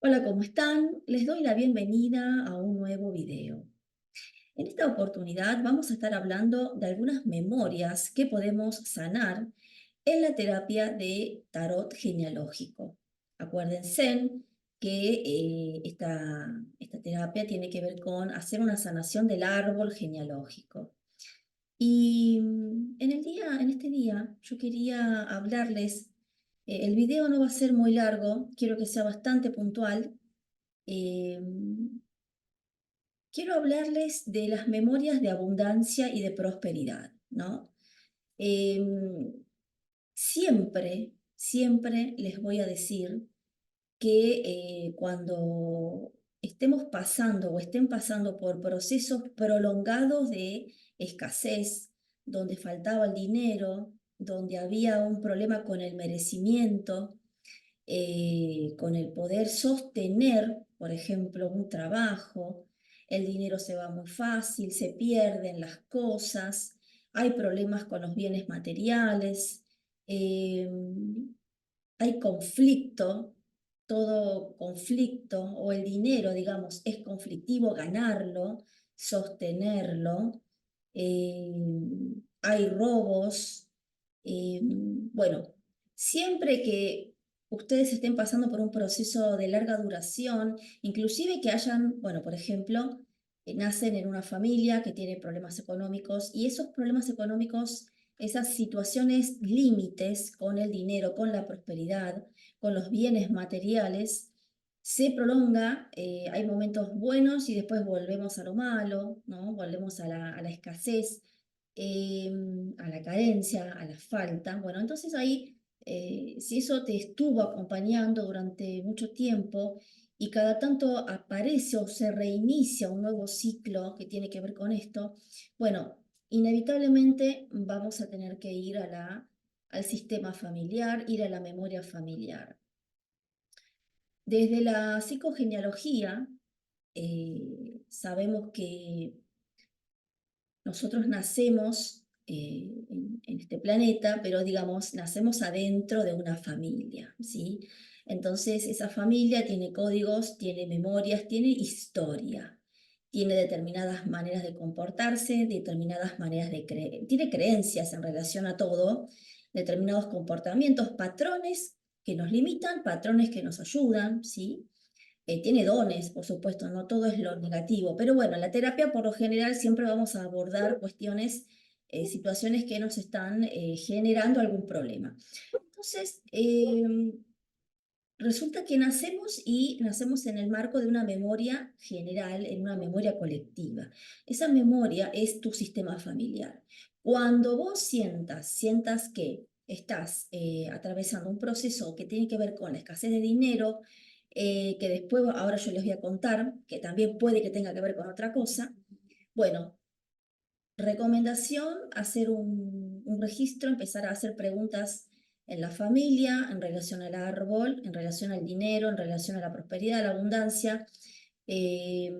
Hola, ¿cómo están? Les doy la bienvenida a un nuevo video. En esta oportunidad vamos a estar hablando de algunas memorias que podemos sanar en la terapia de tarot genealógico. Acuérdense que esta terapia tiene que ver con hacer una sanación del árbol genealógico. Y en este día, yo quería hablarles. El video no va a ser muy largo, quiero que sea bastante puntual. Em, Quiero hablarles de las memorias de abundancia y de prosperidad, ¿no? Em, siempre les voy a decir que cuando estemos pasando o estén pasando por procesos prolongados de escasez, donde faltaba el dinero, donde había un problema con el merecimiento, con el poder sostener, por ejemplo, un trabajo, el dinero se va muy fácil, se pierden las cosas, hay problemas con los bienes materiales, eh, hay conflicto, todo conflicto o el dinero, digamos, es conflictivo ganarlo, sostenerlo, eh, hay robos, bueno, siempre que ustedes estén pasando por un proceso de larga duración, inclusive que hayan, bueno, por ejemplo, nacen en una familia que tiene problemas económicos y esos problemas económicos, esas situaciones límites con el dinero, con la prosperidad, con los bienes materiales, se prolonga, hay momentos buenos y después volvemos a lo malo, ¿no? Volvemos a la escasez, eh, a la carencia, a la falta. Bueno, entonces ahí, si eso te estuvo acompañando durante mucho tiempo y cada tanto aparece o se reinicia un nuevo ciclo que tiene que ver con esto, bueno, inevitablemente vamos a tener que ir al sistema familiar, ir a la memoria familiar. Desde la psicogenealogía, sabemos que nosotros nacemos en este planeta, pero digamos, nacemos adentro de una familia, ¿sí? Entonces, esa familia tiene códigos, tiene memorias, tiene historia, tiene determinadas maneras de comportarse, determinadas maneras de creer, tiene creencias en relación a todo, determinados comportamientos, patrones que nos limitan, patrones que nos ayudan, ¿sí? Tiene dones, por supuesto, no todo es lo negativo, pero bueno, en la terapia por lo general siempre vamos a abordar cuestiones, situaciones que nos están generando algún problema. Entonces, resulta que nacemos y nacemos en el marco de una memoria general, en una memoria colectiva. Esa memoria es tu sistema familiar. Cuando vos sientas que estás atravesando un proceso que tiene que ver con la escasez de dinero, que después ahora yo les voy a contar, que también puede que tenga que ver con otra cosa, bueno, recomendación, hacer un registro, empezar a hacer preguntas en la familia, en relación al árbol, en relación al dinero, en relación a la prosperidad, a la abundancia, eh,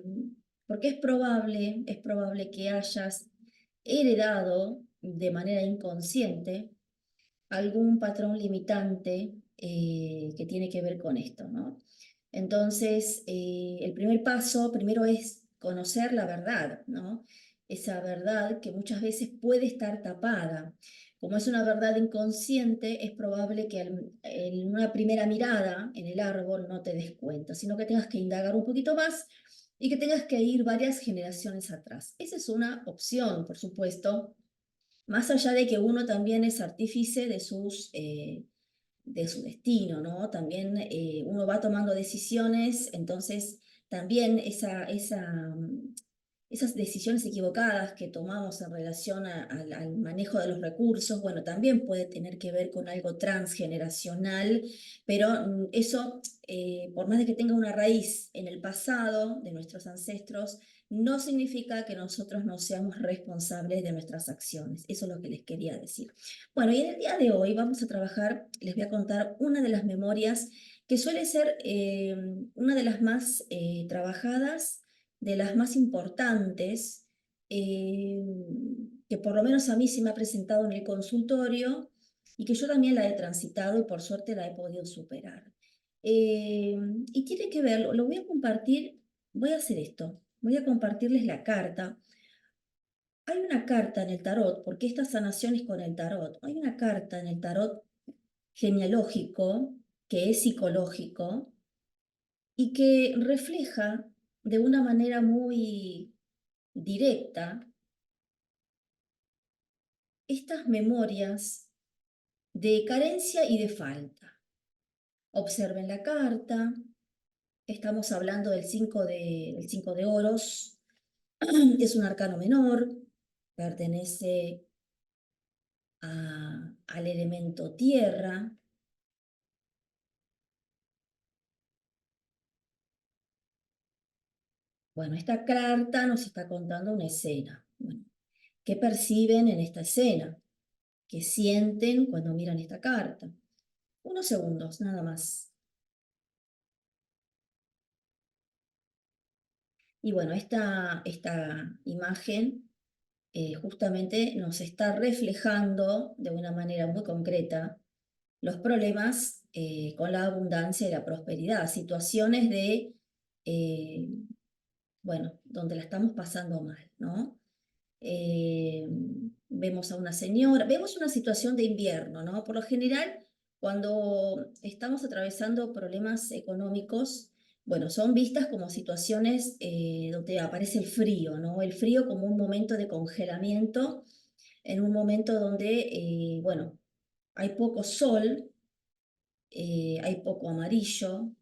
porque es probable que hayas heredado de manera inconsciente algún patrón limitante que tiene que ver con esto, ¿no? Entonces, el primer paso, primero es conocer la verdad, ¿no? Esa verdad que muchas veces puede estar tapada. Como es una verdad inconsciente, es probable que en una primera mirada en el árbol no te des cuenta, sino que tengas que indagar un poquito más y que tengas que ir varias generaciones atrás. Esa es una opción, por supuesto, más allá de que uno también es artífice de su destino, ¿no? También uno va tomando decisiones, entonces también esas decisiones equivocadas que tomamos en relación al manejo de los recursos, bueno, también puede tener que ver con algo transgeneracional, pero eso, por más de que tenga una raíz en el pasado de nuestros ancestros, no significa que nosotros no seamos responsables de nuestras acciones. Eso es lo que les quería decir. Bueno, y en el día de hoy vamos a trabajar, les voy a contar una de las memorias que suele ser una de las más trabajadas, de las más importantes, eh, que por lo menos a mí se me ha presentado en el consultorio y que yo también la he transitado y por suerte la he podido superar. Y tiene que ver, lo voy a compartir, voy a hacer esto, voy a compartirles la carta. Hay una carta en el tarot, porque esta sanación es con el tarot. Hay una carta en el tarot genealógico, que es psicológico, y que refleja de una manera muy directa estas memorias de carencia y de falta. Observen la carta, estamos hablando del 5 de oros, es un arcano menor, pertenece al elemento tierra. Bueno, esta carta nos está contando una escena. Bueno, ¿qué perciben en esta escena? ¿Qué sienten cuando miran esta carta? Unos segundos, nada más. Y bueno, esta imagen justamente nos está reflejando de una manera muy concreta los problemas con la abundancia y la prosperidad, situaciones de, eh, bueno, donde la estamos pasando mal, ¿no? eh, Vemos a una señora, vemos una situación de invierno, ¿no? Por lo general, cuando estamos atravesando problemas económicos, bueno, son vistas como situaciones donde aparece el frío, ¿no? El frío como un momento de congelamiento, en un momento donde, bueno, hay poco sol, hay poco amarillo,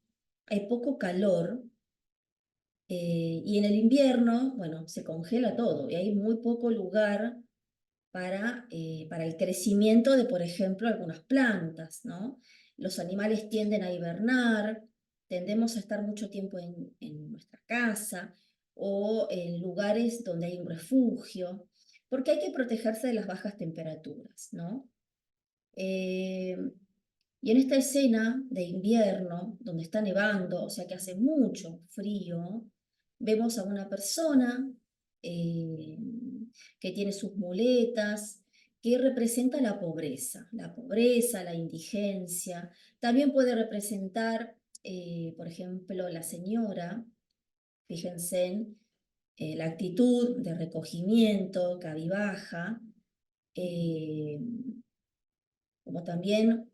hay poco calor, y en el invierno, bueno, se congela todo y hay muy poco lugar para el crecimiento de, por ejemplo, algunas plantas, ¿no? Los animales tienden a hibernar, tendemos a estar mucho tiempo en nuestra casa o en lugares donde hay un refugio, porque hay que protegerse de las bajas temperaturas, ¿no? Eh, y en esta escena de invierno, donde está nevando, o sea que hace mucho frío, vemos a una persona eh, que tiene sus muletas, que representa la pobreza, la indigencia. También puede representar, por ejemplo, la señora, fíjense en la actitud de recogimiento, cavibaja. eh, Como también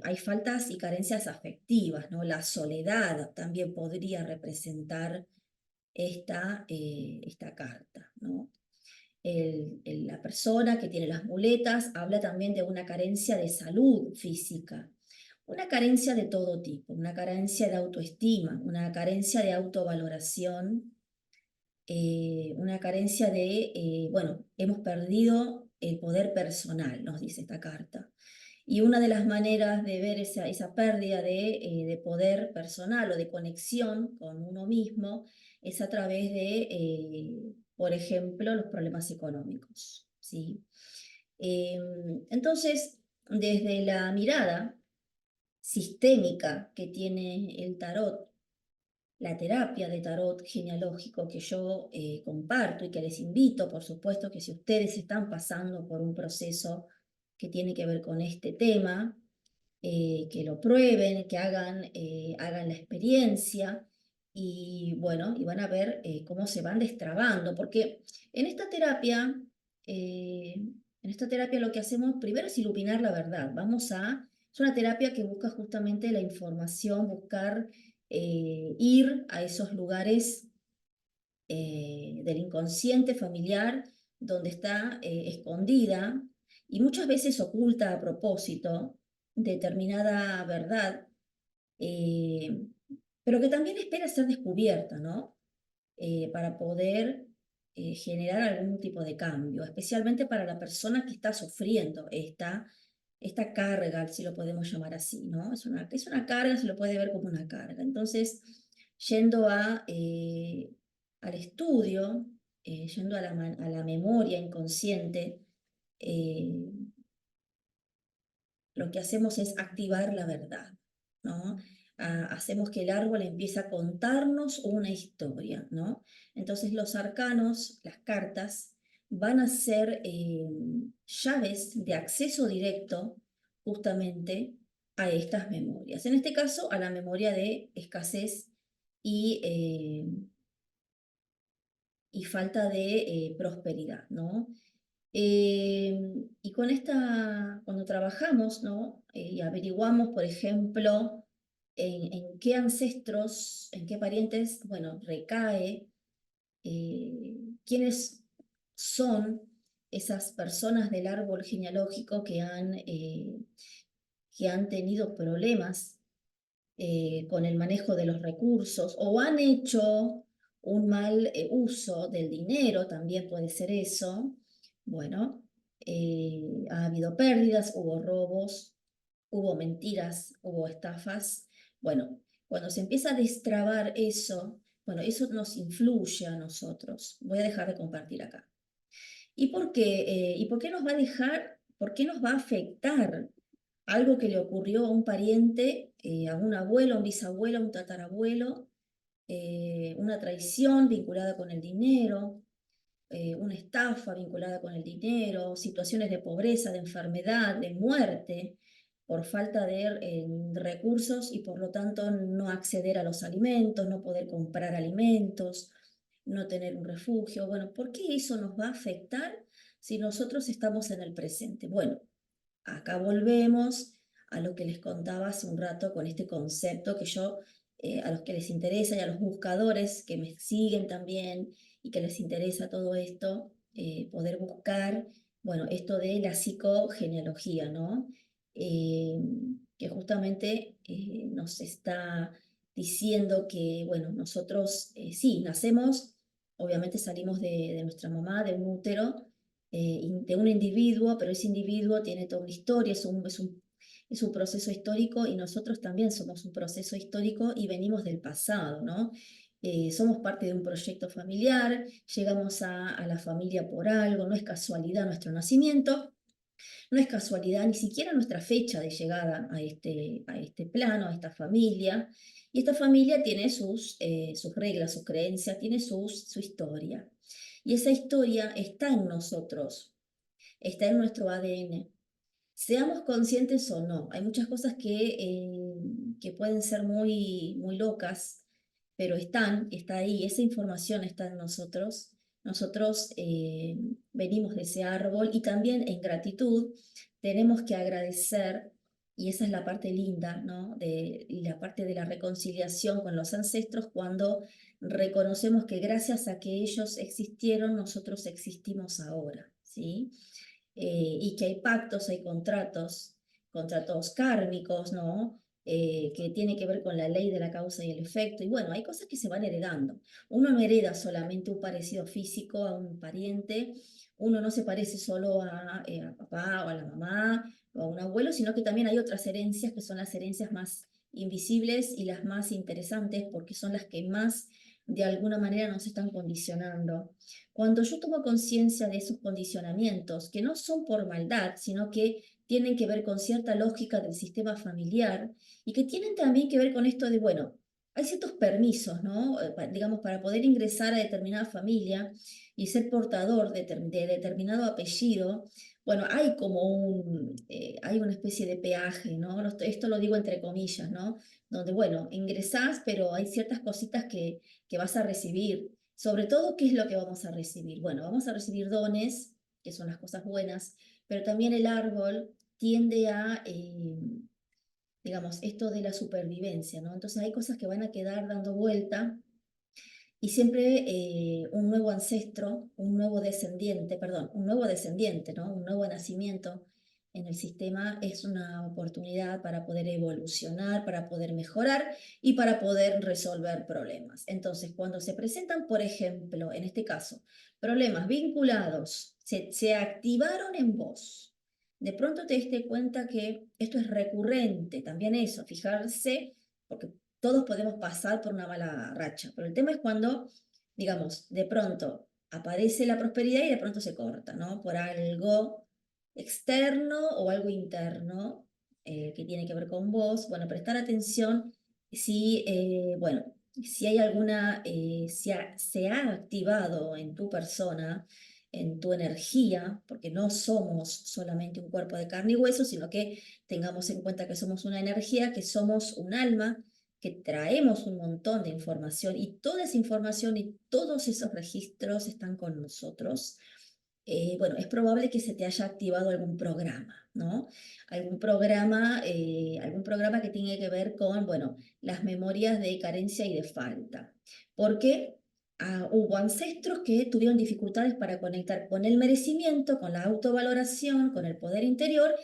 hay faltas y carencias afectivas, ¿no? La soledad también podría representar esta carta, ¿no? La persona que tiene las muletas habla también de una carencia de salud física, una carencia de todo tipo, una carencia de autoestima, una carencia de autovaloración, una carencia de, bueno, hemos perdido el poder personal, nos dice esta carta. Y una de las maneras de ver esa pérdida de poder personal o de conexión con uno mismo es a través de, por ejemplo, los problemas económicos, ¿sí? Entonces, desde la mirada sistémica que tiene el tarot, la terapia de tarot genealógico que yo comparto y que les invito, por supuesto, que si ustedes están pasando por un proceso que tiene que ver con este tema, que lo prueben, que hagan la experiencia y bueno, y van a ver cómo se van destrabando, porque en esta terapia, en esta terapia lo que hacemos primero es iluminar la verdad. Es una terapia que busca justamente la información, buscar ir a esos lugares del inconsciente familiar donde está escondida y muchas veces oculta a propósito determinada verdad, eh, pero que también espera ser descubierta, ¿no? Para poder generar algún tipo de cambio, especialmente para la persona que está sufriendo esta carga, si lo podemos llamar así, ¿no? Es una carga, se lo puede ver como una carga. Entonces, yendo al estudio, yendo a la memoria inconsciente, eh, lo que hacemos es activar la verdad, ¿no? Hacemos que el árbol empiece a contarnos una historia, ¿no? Entonces los arcanos, las cartas, van a ser llaves de acceso directo justamente a estas memorias. En este caso, a la memoria de escasez y, y falta de prosperidad, ¿no? Y con esta, cuando trabajamos, ¿no? Y averiguamos, por ejemplo, en qué ancestros, en qué parientes, bueno, recae, quiénes son esas personas del árbol genealógico que han tenido problemas con el manejo de los recursos o han hecho un mal uso del dinero, también puede ser eso. Bueno, ha habido pérdidas, hubo robos, hubo mentiras, hubo estafas. Bueno, cuando se empieza a destrabar eso, bueno, eso nos influye a nosotros. Voy a dejar de compartir acá. ¿Y por qué nos va a dejar, por qué nos va a afectar algo que le ocurrió a un pariente, a un abuelo, a un bisabuelo, a un tatarabuelo, una traición vinculada con el dinero, una estafa vinculada con el dinero, situaciones de pobreza, de enfermedad, de muerte, por falta de recursos y por lo tanto no acceder a los alimentos, no poder comprar alimentos, no tener un refugio? Bueno, ¿por qué eso nos va a afectar si nosotros estamos en el presente? Bueno, acá volvemos a lo que les contaba hace un rato con este concepto que yo, a los que les interesa y a los buscadores que me siguen también y que les interesa todo esto, poder buscar, bueno, esto de la psicogenealogía, ¿no? Eh, que justamente nos está diciendo que, bueno, nosotros sí, nacemos, obviamente salimos de nuestra mamá, de un útero, de un individuo, pero ese individuo tiene toda una historia, es un proceso histórico y nosotros también somos un proceso histórico y venimos del pasado, ¿no? Somos parte de un proyecto familiar, llegamos a la familia por algo, no es casualidad nuestro nacimiento, no es casualidad ni siquiera nuestra fecha de llegada a este plano, a esta familia. Y esta familia tiene sus reglas, sus creencias, tiene su historia. Y esa historia está en nosotros, está en nuestro ADN. Seamos conscientes o no, hay muchas cosas que pueden ser muy locas, pero está ahí, esa información está en nosotros. Nosotros venimos de ese árbol y también en gratitud tenemos que agradecer, y esa es la parte linda, ¿no? Y la parte de la reconciliación con los ancestros cuando reconocemos que gracias a que ellos existieron, nosotros existimos ahora, ¿sí? Y que hay pactos, hay contratos kármicos, ¿no? Que tiene que ver con la ley de la causa y el efecto. Y bueno, hay cosas que se van heredando. Uno no hereda solamente un parecido físico a un pariente, uno no se parece solo a papá o a la mamá o a un abuelo, sino que también hay otras herencias que son las herencias más invisibles y las más interesantes porque son las que más de alguna manera nos están condicionando. Cuando yo tomo conciencia de esos condicionamientos, que no son por maldad, sino que tienen que ver con cierta lógica del sistema familiar y que tienen también que ver con esto de, bueno, hay ciertos permisos, ¿no? Digamos, para poder ingresar a determinada familia y ser portador de determinado apellido, bueno, hay como hay una especie de peaje, ¿no? Esto lo digo entre comillas, ¿no? Donde, bueno, ingresás, pero hay ciertas cositas que vas a recibir. Sobre todo, ¿qué es lo que vamos a recibir? Bueno, vamos a recibir dones, que son las cosas buenas, pero también el árbol tiende a, digamos, esto de la supervivencia, ¿no? Entonces hay cosas que van a quedar dando vuelta y siempre un nuevo ancestro, un nuevo descendiente, perdón, un nuevo descendiente, ¿no? Un nuevo nacimiento en el sistema es una oportunidad para poder evolucionar, para poder mejorar y para poder resolver problemas. Entonces, cuando se presentan, por ejemplo, en este caso, problemas vinculados, se activaron en vos, de pronto te diste cuenta que esto es recurrente, también eso, fijarse, porque todos podemos pasar por una mala racha, pero el tema es cuando, digamos, de pronto aparece la prosperidad y de pronto se corta, ¿no? Por algo externo o algo interno que tiene que ver con vos. Bueno, prestar atención si, si hay alguna, se ha activado en tu persona en tu energía, porque no somos solamente un cuerpo de carne y hueso, sino que tengamos en cuenta que somos una energía, que somos un alma, que traemos un montón de información y toda esa información y todos esos registros están con nosotros. Bueno, es probable que se te haya activado algún programa, ¿no? Algún programa que tiene que ver con, bueno, las memorias de carencia y de falta. Porque hubo ancestros que tuvieron dificultades para conectar con el merecimiento, con la autovaloración, con el poder interior,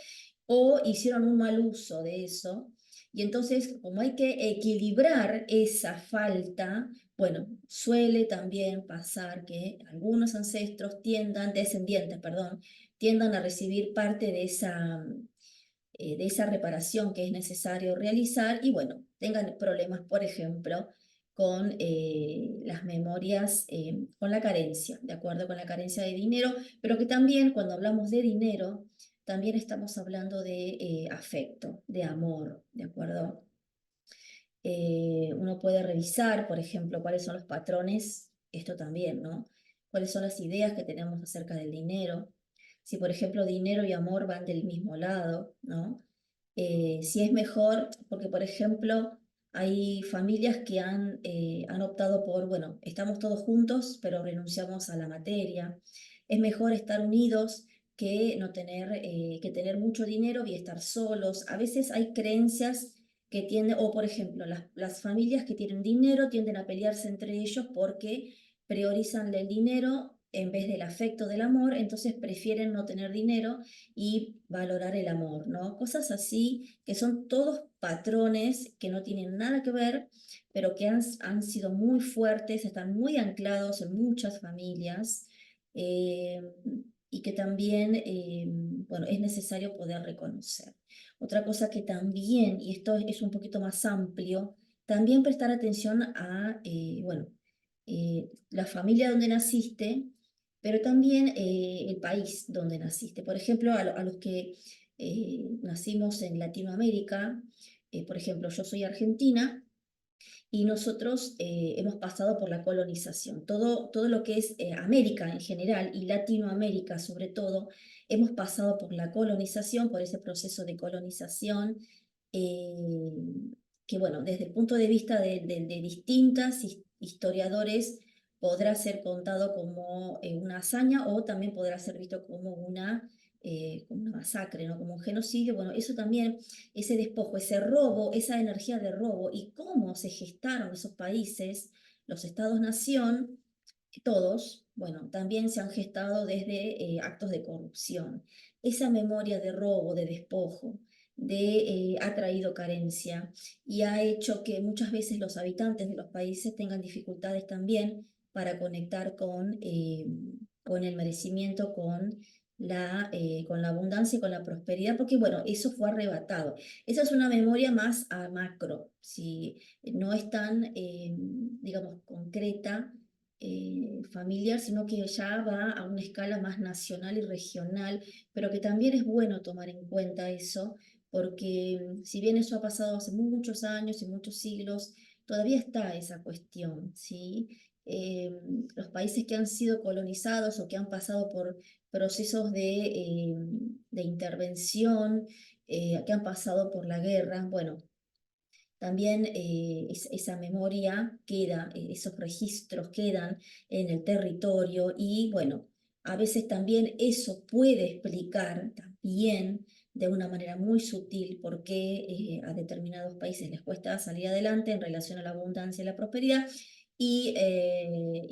o hicieron un mal uso de eso. Y entonces, como hay que equilibrar esa falta, bueno, suele también pasar que algunos ancestros descendientes, perdón, tiendan a recibir parte de esa reparación que es necesario realizar y bueno, tengan problemas, por ejemplo, con las memorias, con la carencia, de acuerdo con la carencia de dinero, pero que también cuando hablamos de dinero, también estamos hablando de afecto, de amor, ¿de acuerdo? Uno puede revisar, por ejemplo, cuáles son los patrones, esto también, ¿no? Cuáles son las ideas que tenemos acerca del dinero. Si, por ejemplo, dinero y amor van del mismo lado, ¿no? Si es mejor, porque, por ejemplo, hay familias que han optado por, bueno, estamos todos juntos, pero renunciamos a la materia. Es mejor estar unidos que no tener, que tener mucho dinero y estar solos. A veces hay creencias que tienden, o por ejemplo, las familias que tienen dinero tienden a pelearse entre ellos porque priorizan el dinero en vez del afecto del amor, entonces prefieren no tener dinero y valorar el amor, ¿no? Cosas así que son todos patrones que no tienen nada que ver, pero que han sido muy fuertes, están muy anclados en muchas familias. eh, y que también, bueno, es necesario poder reconocer. Otra cosa que también, y esto es un poquito más amplio, también prestar atención a, bueno, la familia donde naciste, pero también el país donde naciste. Por ejemplo, a los que nacimos en Latinoamérica, por ejemplo, yo soy argentina y nosotros hemos pasado por la colonización. Todo lo que es América en general y Latinoamérica sobre todo, hemos pasado por la colonización, por ese proceso de colonización, eh, que bueno, desde el punto de vista de distintas historiadores podrá ser contado como una hazaña o también podrá ser visto como una masacre, ¿no? Como un genocidio. Bueno, eso también, ese despojo, ese robo, esa energía de robo y cómo se gestaron esos países, los estados-nación, todos, bueno, también se han gestado desde actos de corrupción. Esa memoria de robo, de despojo, ha traído carencia y ha hecho que muchas veces los habitantes de los países tengan dificultades también para conectar con el merecimiento, con la abundancia y con la prosperidad, porque bueno, eso fue arrebatado. Esa es una memoria más a macro, si no es tan, digamos, concreta, familiar, sino que ya va a una escala más nacional y regional, pero que también es bueno tomar en cuenta eso, porque si bien eso ha pasado hace muchos años y muchos siglos, todavía está esa cuestión, ¿sí? Eh, los países que han sido colonizados o que han pasado por procesos de intervención, que han pasado por la guerra, bueno, también esa memoria queda, esos registros quedan en el territorio y bueno, a veces también eso puede explicar también de una manera muy sutil por qué a determinados países les cuesta salir adelante en relación a la abundancia y la prosperidad y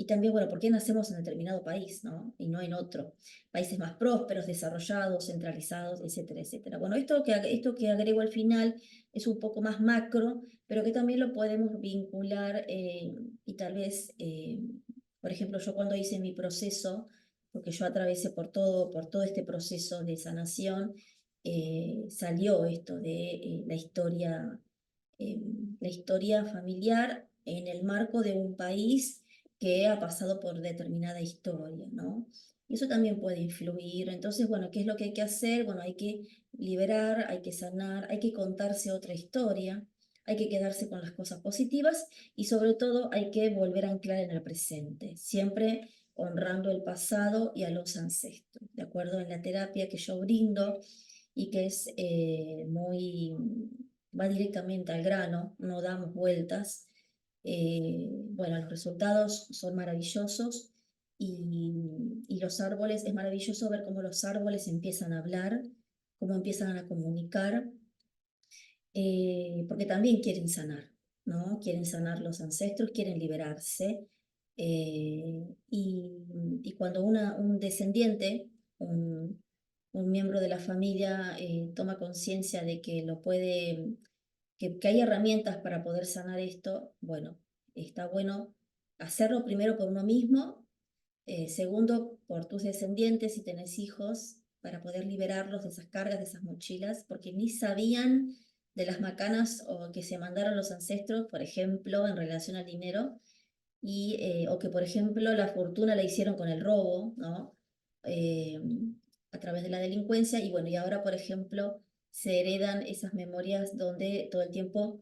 también, bueno, por qué nacemos en determinado país, ¿no? Y no en otro. Países más prósperos, desarrollados, centralizados, etcétera, etcétera. Bueno, esto que agrego al final es un poco más macro, pero que también lo podemos vincular y tal vez, por ejemplo, yo cuando hice mi proceso, porque yo atravesé por todo este proceso de sanación, salió esto de eh, la historia familiar en el marco de un país que ha pasado por determinada historia, ¿no? Y eso también puede influir. Entonces, bueno, ¿qué es lo que hay que hacer? Bueno, hay que liberar, hay que sanar, hay que contarse otra historia, hay que quedarse con las cosas positivas y sobre todo hay que volver a anclar en el presente. Siempre honrando el pasado y a los ancestros, ¿de acuerdo? En la terapia que yo brindo y que es va directamente al grano, no damos vueltas. Bueno, los resultados son maravillosos y los árboles, es maravilloso ver cómo los árboles empiezan a hablar, cómo empiezan a comunicar, porque también quieren sanar, ¿no? Quieren sanar los ancestros, quieren liberarse. Y cuando un descendiente, un miembro de la familia toma conciencia de que que hay herramientas para poder sanar esto, bueno, está bueno hacerlo primero por uno mismo, segundo por tus descendientes si tenés hijos, para poder liberarlos de esas cargas, de esas mochilas, porque ni sabían de las macanas o que se mandaron los ancestros, por ejemplo, en relación al dinero, o que, por ejemplo, la fortuna la hicieron con el robo, ¿no? Eh, a través de la delincuencia, y bueno, y ahora, por ejemplo, se heredan esas memorias donde todo el tiempo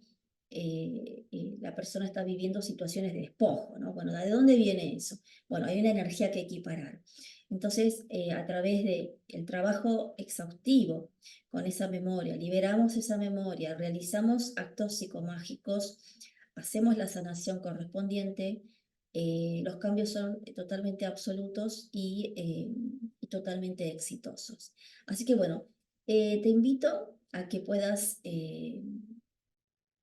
la persona está viviendo situaciones de despojo, ¿no? Bueno, ¿de dónde viene eso? Bueno, hay una energía que equiparar. Entonces, a través del trabajo exhaustivo con esa memoria, liberamos esa memoria, realizamos actos psicomágicos, hacemos la sanación correspondiente, los cambios son totalmente absolutos y totalmente exitosos. Así que bueno, te invito a que puedas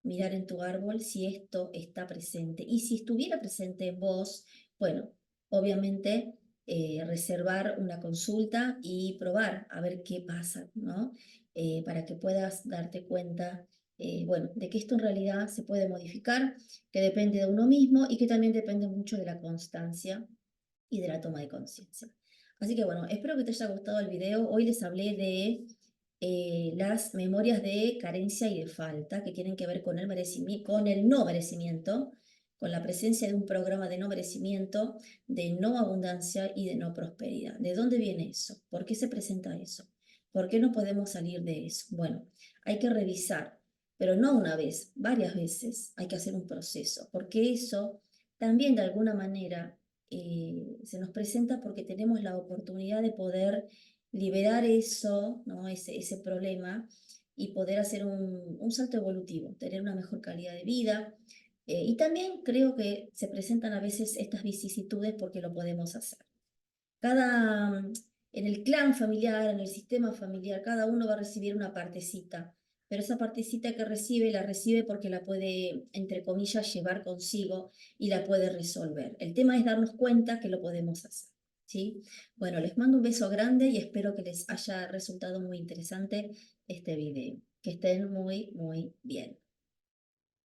mirar en tu árbol si esto está presente. Y si estuviera presente en vos, bueno, obviamente reservar una consulta y probar a ver qué pasa, ¿no? Para que puedas darte cuenta, bueno, de que esto en realidad se puede modificar, que depende de uno mismo y que también depende mucho de la constancia y de la toma de conciencia. Así que bueno, espero que te haya gustado el video. Hoy les hablé de las memorias de carencia y de falta que tienen que ver con con el no merecimiento, con la presencia de un programa de no merecimiento, de no abundancia y de no prosperidad. ¿De dónde viene eso? ¿Por qué se presenta eso? ¿Por qué no podemos salir de eso? Bueno, hay que revisar, pero no una vez, varias veces hay que hacer un proceso, porque eso también de alguna manera se nos presenta porque tenemos la oportunidad de poder liberar eso, ¿no? Ese problema y poder hacer un salto evolutivo, tener una mejor calidad de vida. Y también creo que se presentan a veces estas vicisitudes porque lo podemos hacer. En el clan familiar, en el sistema familiar, cada uno va a recibir una partecita, pero esa partecita que recibe, la recibe porque la puede, entre comillas, llevar consigo y la puede resolver. El tema es darnos cuenta que lo podemos hacer, ¿sí? Bueno, les mando un beso grande y espero que les haya resultado muy interesante este video. Que estén muy, muy bien.